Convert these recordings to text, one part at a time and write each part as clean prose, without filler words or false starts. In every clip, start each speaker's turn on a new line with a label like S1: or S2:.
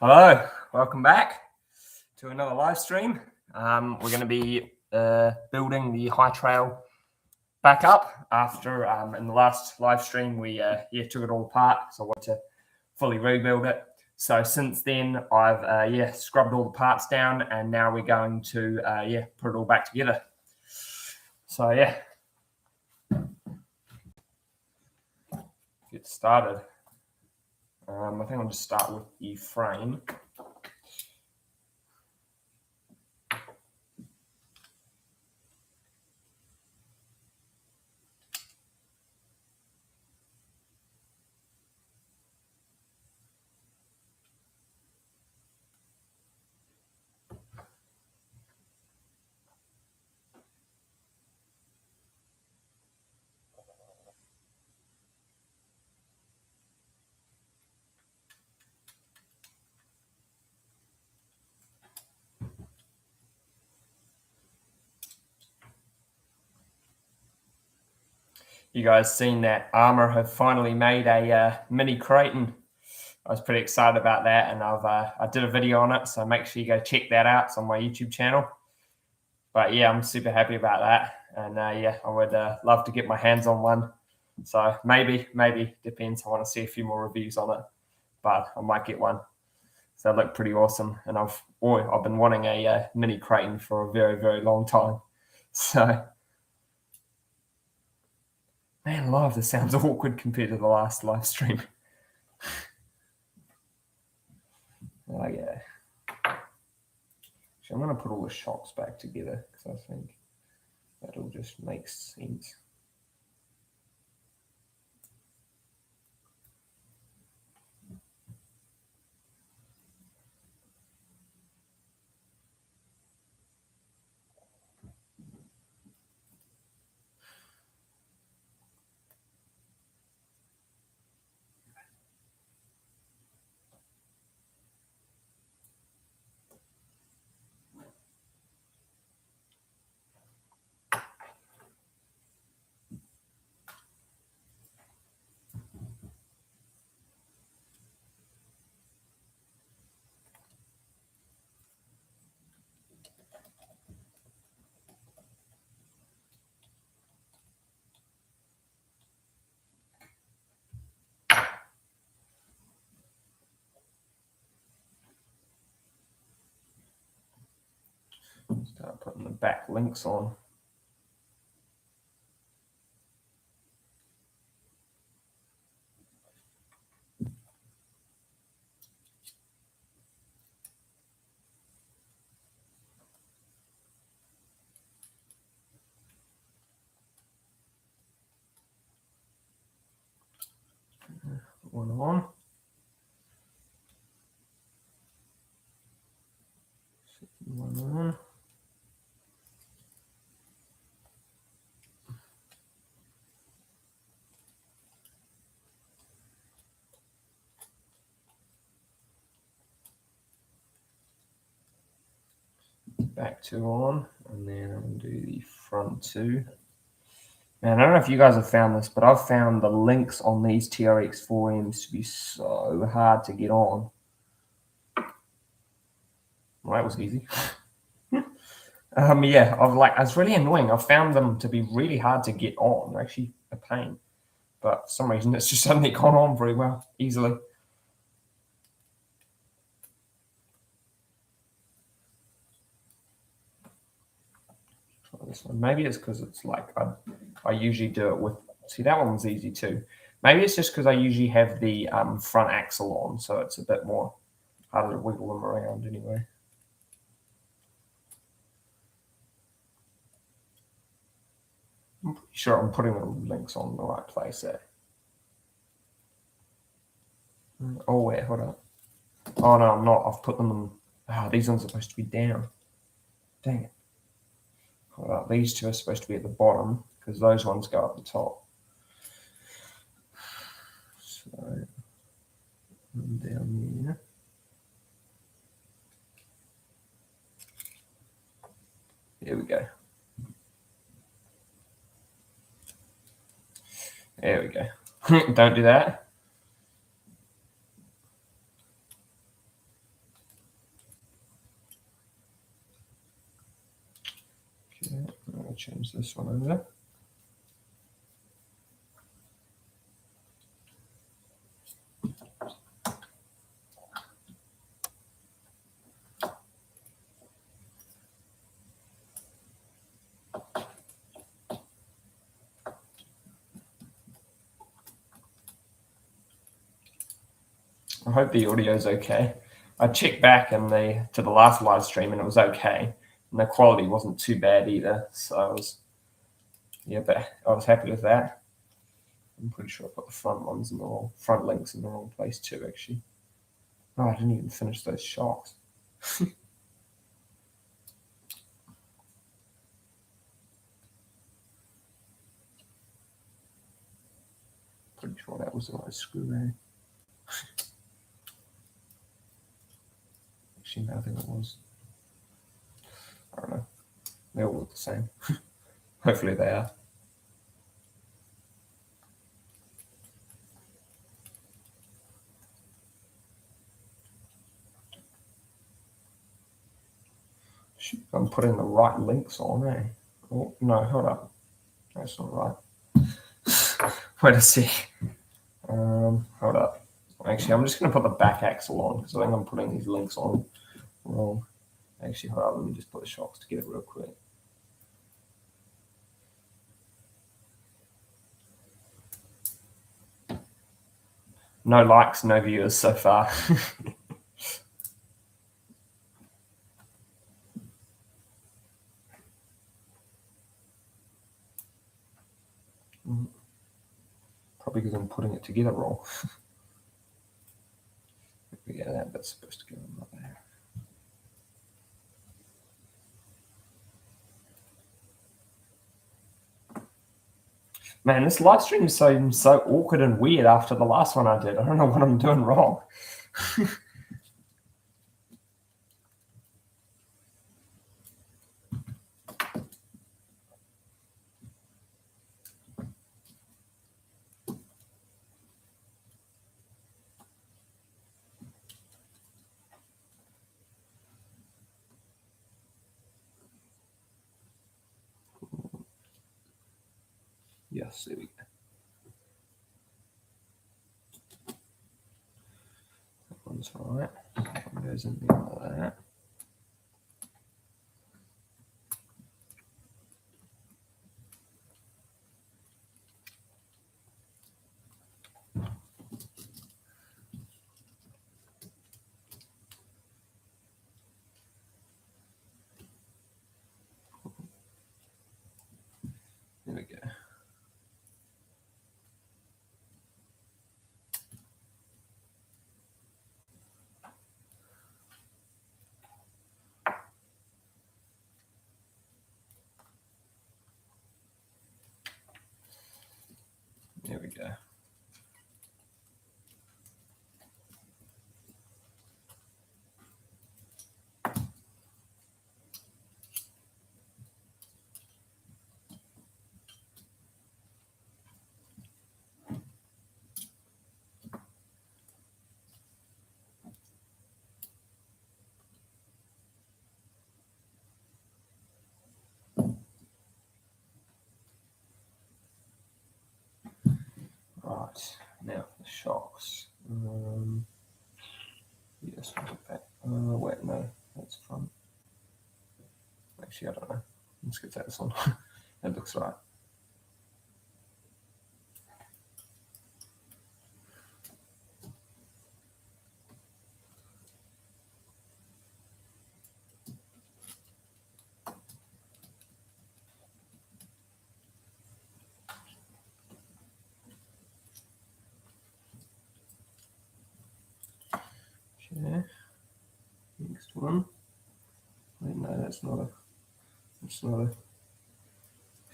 S1: Hello, welcome back to another live stream. We're going to be building the high trail back up after in the last live stream we took it all apart, so I want to fully rebuild it. So since then I've scrubbed all the parts down, and now we're going to put it all back together. So get started. I think I'll just start with the frame. You guys seen that Armour have finally made a mini Creighton. I was pretty excited about that, and I did a video on it, so make sure you go check that out. It's on my YouTube channel. But yeah, I'm super happy about that, and I would love to get my hands on one. So maybe depends. I want to see a few more reviews on it, but I might get one. So it looked pretty awesome, and I've been wanting a mini Creighton for a very long time. So. Man, live, this sounds awkward compared to the last live stream. Oh, yeah. Actually, I'm going to put all the shocks back together because I think that'll just make sense. Start putting the back links on. One on. One on. Back two on, and then I'm going to do the front two. Man, I don't know if you guys have found this, but I've found the links on these TRX4Ms to be so hard to get on. Well, that was easy. It's really annoying. I've found them to be really hard to get on. They're actually a pain. But for some reason, it's just suddenly gone on very well, easily. Try this one. Maybe it's because it's like I usually do it with. See, that one was easy too. Maybe it's just because I usually have the front axle on, so it's a bit more harder to wiggle them around anyway. I'm pretty sure I'm putting the links on the right place there. Oh, wait, hold up. Oh, no, I'm not. I've put them in. These ones are supposed to be down. Dang it. Hold up. These two are supposed to be at the bottom because those ones go up the top. So, down here. There we go. There we go. Don't do that. change this one over. I hope the audio is okay. I checked back to the last live stream and it was okay, and the quality wasn't too bad either. So I was happy with that. I'm pretty sure I put the front links in the wrong place too, actually. Oh, I didn't even finish those shocks. Pretty sure that was the right screw, eh? Actually, no, I think it was. I don't know. They all look the same. Hopefully they are. I'm putting the right links on, eh? Oh, no, hold up. That's not right. Wait a sec. Hold up. Actually, I'm just going to put the back axle on because I think I'm putting these links on wrong. Actually, hold up. Let me just put the shocks together real quick. No likes, no viewers so far. Probably because I'm putting it together wrong. Yeah, that bit's supposed to go in right there. Man, this live stream seems so awkward and weird after the last one I did. I don't know what I'm doing wrong. Yes, there we go. That one's right. That one goes in there like that. There we go. There we go. Right, now the shocks. Yes, back. Wait, no, that's front. Actually, I don't know. Let's get this on. That looks right. Okay. Next one. Wait, no, that's not a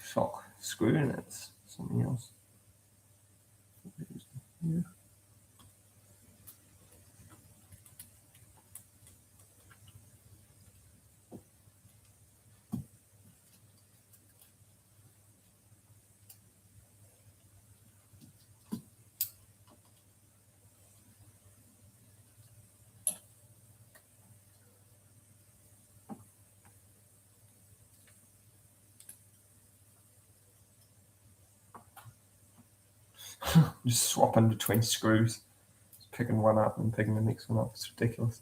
S1: shock screw, and that's something else. Yeah. Just swapping between screws. Just picking one up and picking the next one up. It's ridiculous.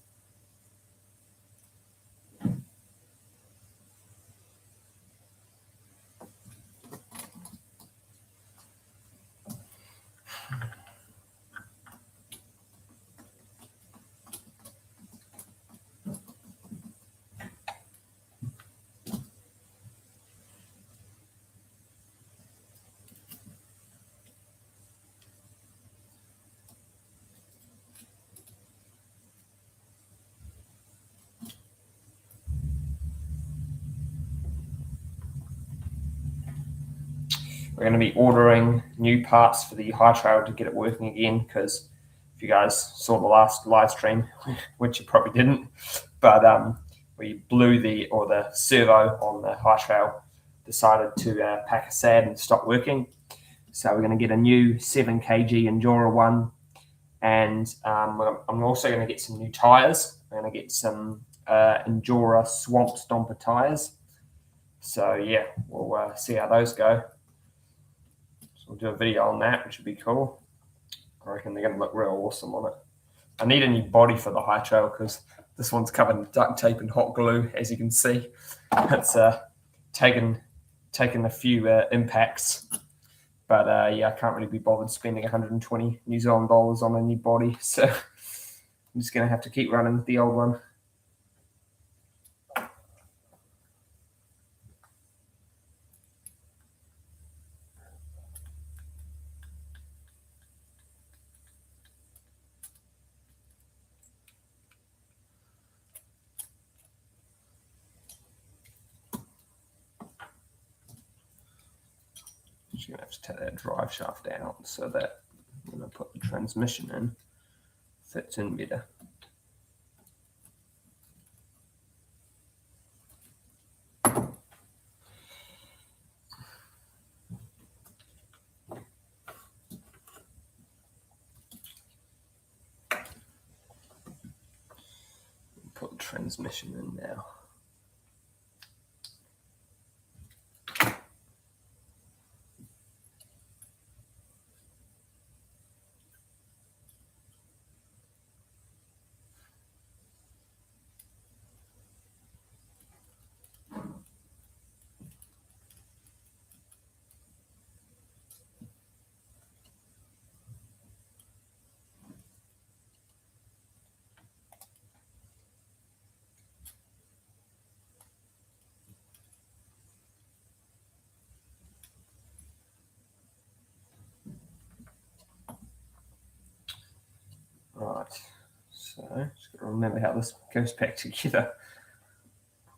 S1: We're going to be ordering new parts for the high trail to get it working again, because if you guys saw the last live stream, which you probably didn't, but we blew the servo on the high trail, decided to pack a SAD and stop working. So we're going to get a new 7 kg Endura one, and I'm also going to get some new tires. I'm going to get some Endura Swamp Stomper tires. So yeah, we'll see how those go. So we'll do a video on that, which would be cool. I reckon they're going to look real awesome on it. I need a new body for the high trail because this one's covered in duct tape and hot glue, as you can see. It's taken a few impacts, but yeah, I can't really be bothered spending 120 New Zealand dollars on a new body, so I'm just going to have to keep running with the old one. You're going to have to take that drive shaft out so that when I put the transmission in, fits in better. Put the transmission in now. Right, so just got to remember how this goes back together.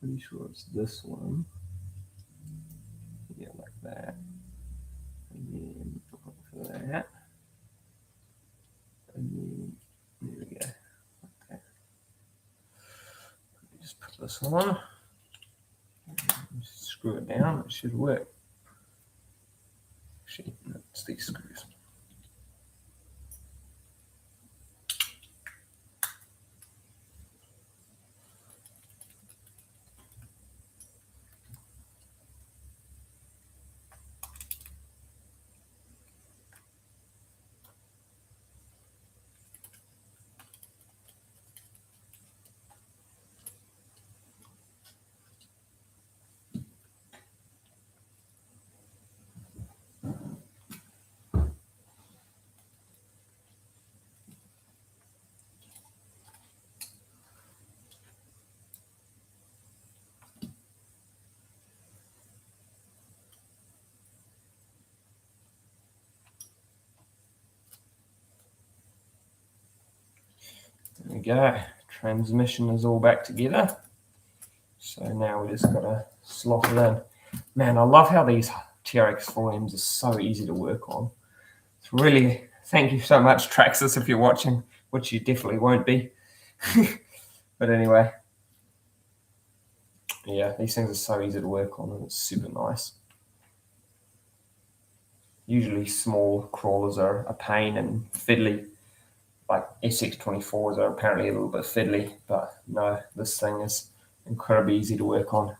S1: Pretty sure it's this one. Yeah, like that. And then for that. And then there we go. Like that. Just put this on. Just screw it down. It should work. Actually, no, it's these screws. There we go. Transmission is all back together. So now we just got to slot it in. Man, I love how these TRX4Ms are so easy to work on. It's really, thank you so much, Traxxas, if you're watching, which you definitely won't be. But anyway, yeah, these things are so easy to work on and it's super nice. Usually small crawlers are a pain and fiddly. Like SX24s are apparently a little bit fiddly, but no, this thing is incredibly easy to work on.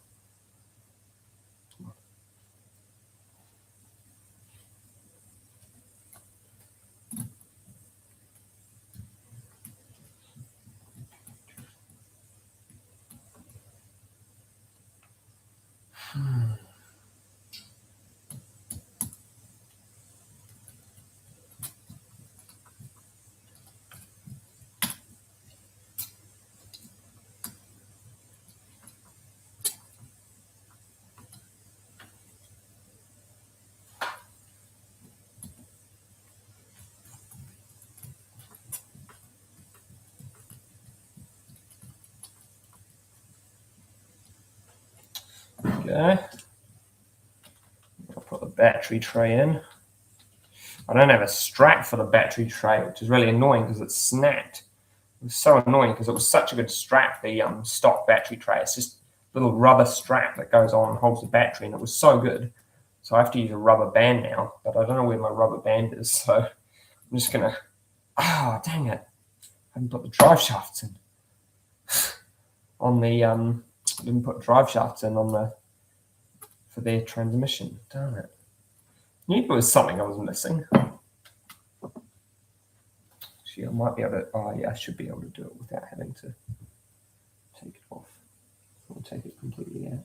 S1: Okay. I'll put the battery tray in. I don't have a strap for the battery tray, which is really annoying because it snapped. It was so annoying because it was such a good strap, the stock battery tray. It's just a little rubber strap that goes on and holds the battery, and it was so good. So I have to use a rubber band now, but I don't know where my rubber band is, so I'm just gonna, dang it. I haven't put the drive shafts in. On the, didn't put drive shafts in on the, for their transmission, darn it. Knew there was something I was missing. Actually, I might be able to, I should be able to do it without having to take it off. I'll take it completely out.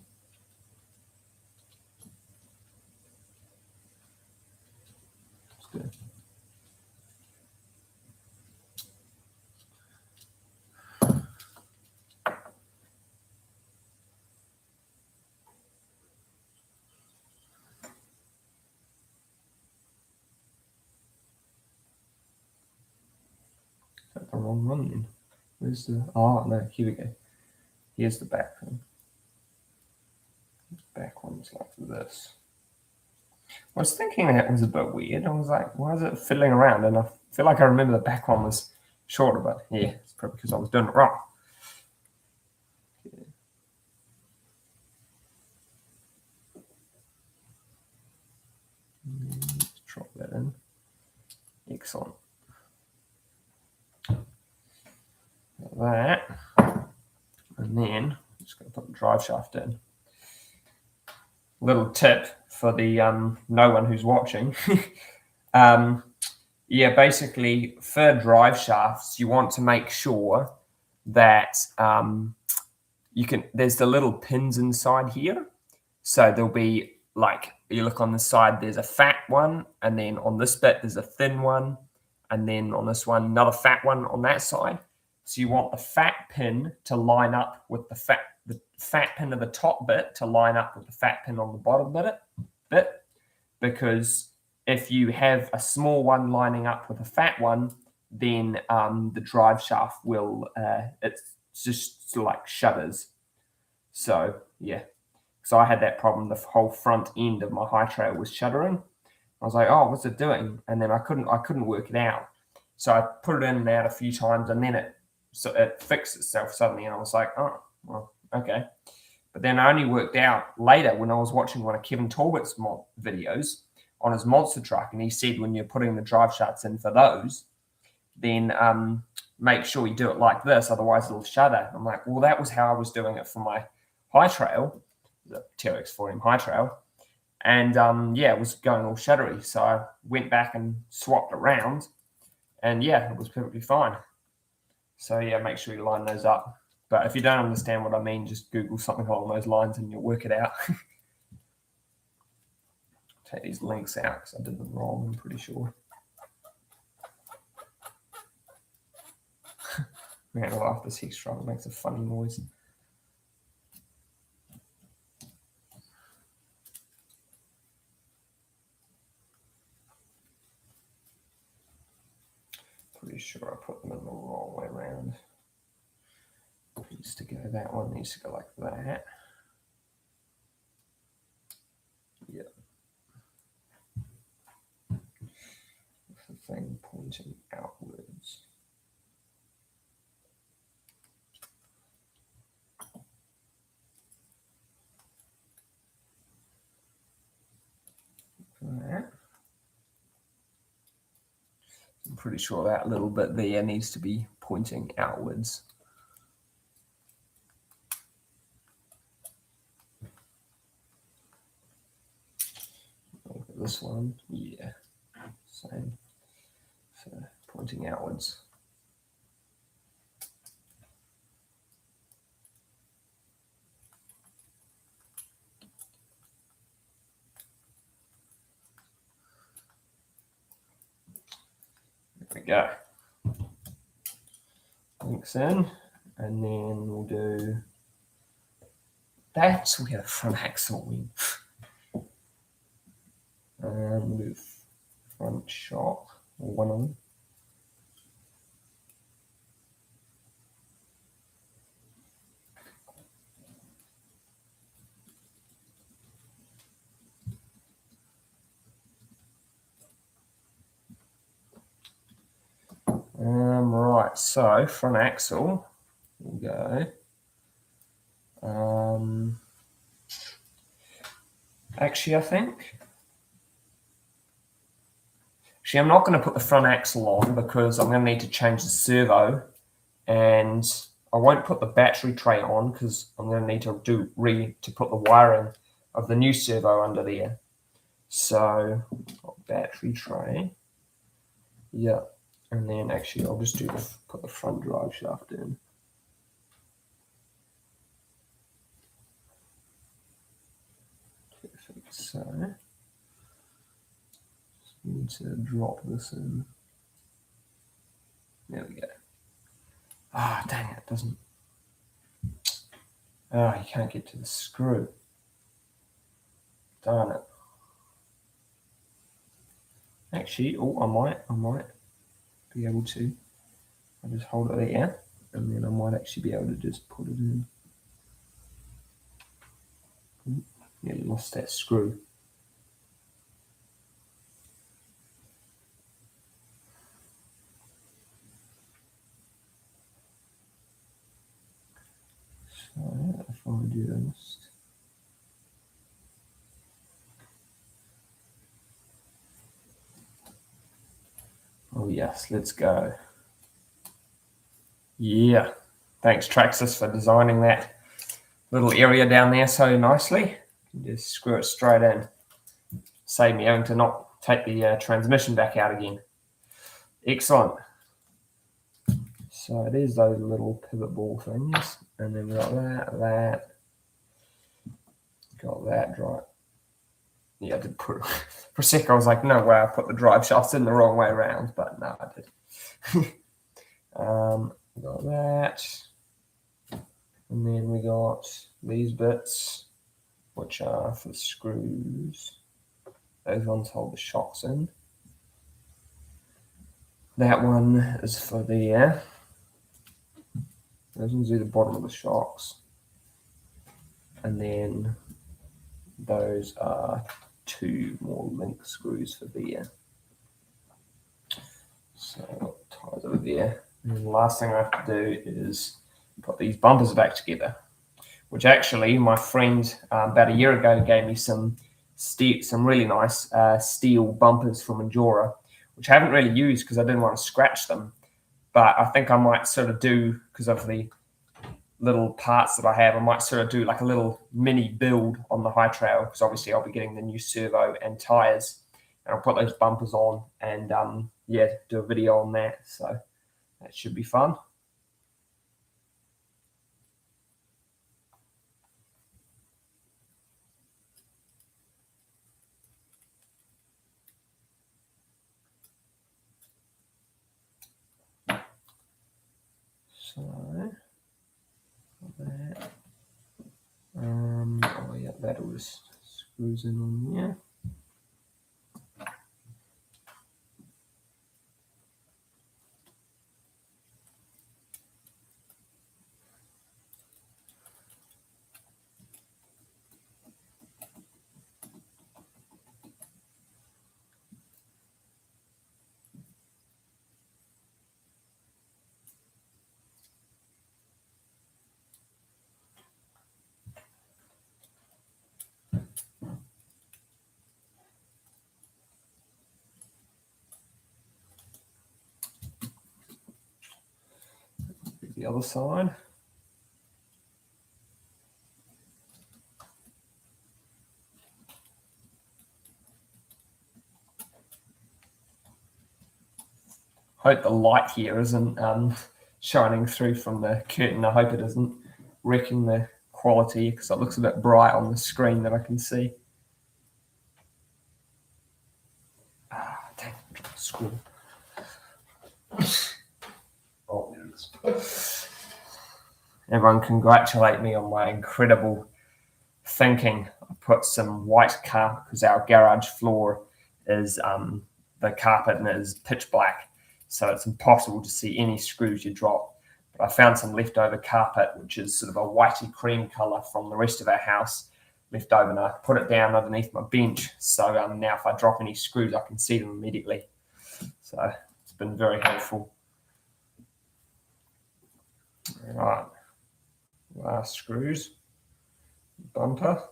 S1: That's good. Is that the wrong one then? Where's the, no, here we go. Here's the back one. The back one's like this. I was thinking that was a bit weird. I was like, why is it fiddling around? And I feel like I remember the back one was shorter, but yeah, it's probably because I was doing it wrong. Okay. Let's drop that in. Excellent. That. And then I'm just going to put the drive shaft in. Little tip for the no one who's watching. Yeah, basically for drive shafts, you want to make sure that there's the little pins inside here. So there'll be like, you look on the side, there's a fat one, and then on this bit, there's a thin one, and then on this one, another fat one on that side. So you want the fat pin to line up with the fat pin of the top bit to line up with the fat pin on the bottom bit, because if you have a small one lining up with a fat one, then the drive shaft will, it's just like shudders. So yeah, so I had that problem. The whole front end of my high trail was shuddering. I was like, oh, what's it doing? And then I couldn't work it out. So I put it in and out a few times, and then it fixed itself suddenly, and I was like, oh, well, okay. But then I only worked out later when I was watching one of Kevin Talbot's videos on his monster truck, and he said when you're putting the drive shafts in for those, then make sure you do it like this, otherwise it'll shudder. I'm like, well, that was how I was doing it for my high trail, the TRX4M high trail, and yeah, it was going all shuddery. So I went back and swapped around, and yeah, it was perfectly fine. So yeah, make sure you line those up. But if you don't understand what I mean, just Google something along those lines and you'll work it out. Take these links out because I did them wrong, I'm pretty sure. Man, I laugh, this heat struggle makes a funny noise. Pretty sure I put them in the wrong way around. It needs to go, that one needs to go like that. Yep. With the thing pointing outwards. That. I'm pretty sure that little bit there needs to be pointing outwards. Look at this one, yeah, same. So pointing outwards. we go. Links in, and then we'll do, that's where the front axle went. We'll do front shock, one on. Right, so front axle will go. Actually, I'm not going to put the front axle on because I'm going to need to change the servo, and I won't put the battery tray on because I'm going to need to put the wiring of the new servo under there. So battery tray, yeah, and then actually I'll just put the front drive shaft in. Perfect. So just need to drop this in. There we go. Ah, dang it, doesn't. Oh, you can't get to the screw. Darn it. Actually, I might be able to. I'll just hold it there, and then I might actually be able to just put it in. Yeah, lost that screw. So if I do this. Oh yes, let's go. Yeah, thanks Traxxas for designing that little area down there so nicely. Just screw it straight in. Save me having to not take the transmission back out again. Excellent. So it is those little pivot ball things, and then we got that. Got that right. Yeah, I did put for a sec. I was like, no way, I put the drive shafts in the wrong way around, but no, I did. Got that, and then we got these bits, which are for the screws. Those ones hold the shocks in. That one is for the those ones do the bottom of the shocks, and then those are two more link screws for there. So ties over there. And the last thing I have to do is put these bumpers back together, which actually my friend about a year ago gave me some really nice steel bumpers from Endura, which I haven't really used because I didn't want to scratch them. But I think I might sort of do, because of the little parts that I have, I might sort of do like a little mini build on the High Trail, because obviously I'll be getting the new servo and tires, and I'll put those bumpers on and yeah, do a video on that. So that should be fun. So that, oh yeah, that all just screws in on there. The other side. Hope the light here isn't shining through from the curtain. I hope it isn't wrecking the quality, because it looks a bit bright on the screen that I can see. Ah, dang, screw. Everyone congratulate me on my incredible thinking. I put some white carpet because our garage floor is the carpet and it is pitch black, so it's impossible to see any screws you drop. But I found some leftover carpet, which is sort of a whitey cream color from the rest of our house left over, and I put it down underneath my bench. So now if I drop any screws, I can see them immediately. So it's been very helpful. All right, last screws, bumper.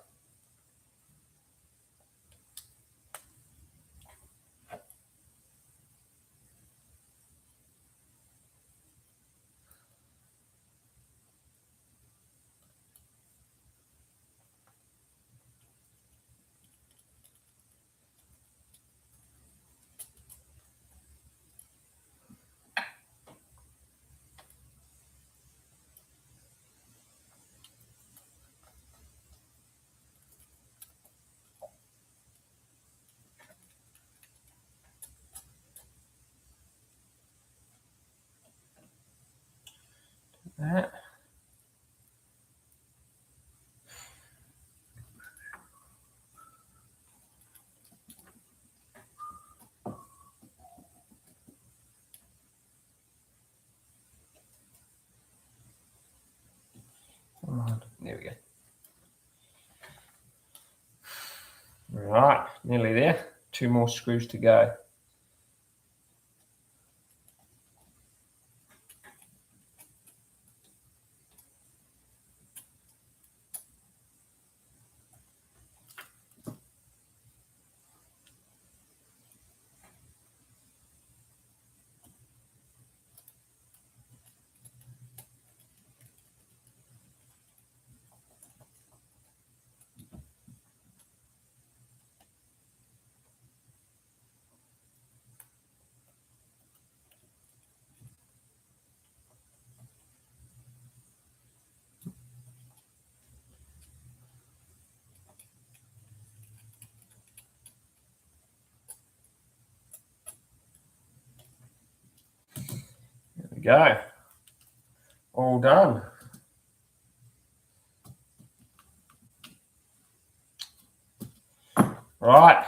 S1: That. There we go. All right, nearly there. 2 more screws to go. There we go. All done. Right.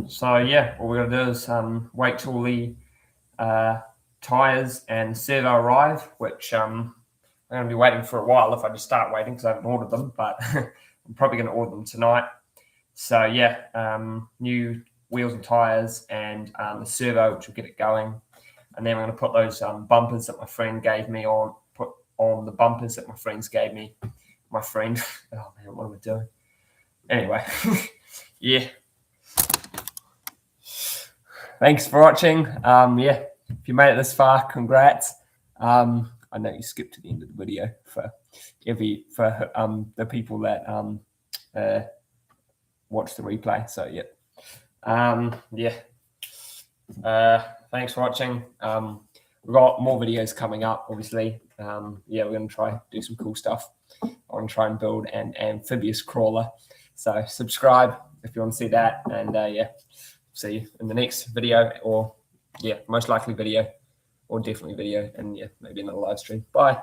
S1: So yeah, all we're gonna do is wait till the tires and servo arrive, which I'm gonna be waiting for a while if I just start waiting because I haven't ordered them, but I'm probably gonna order them tonight. So yeah, new wheels and tires and the servo, which will get it going. And then I'm going to put those bumpers that my friend gave me on, put on the bumpers that my friends gave me. My friend, oh man, what am I doing? Anyway, yeah. Thanks for watching. Yeah, if you made it this far, congrats. I know you skipped to the end of the video for the people that watch the replay. So yeah, thanks for watching. We've got more videos coming up, obviously. Yeah, we're going to try do some cool stuff. I want to try and build an amphibious crawler. So subscribe if you want to see that. And yeah, see you in the next video, or yeah, most likely video, or definitely video, and yeah, maybe another live stream. Bye.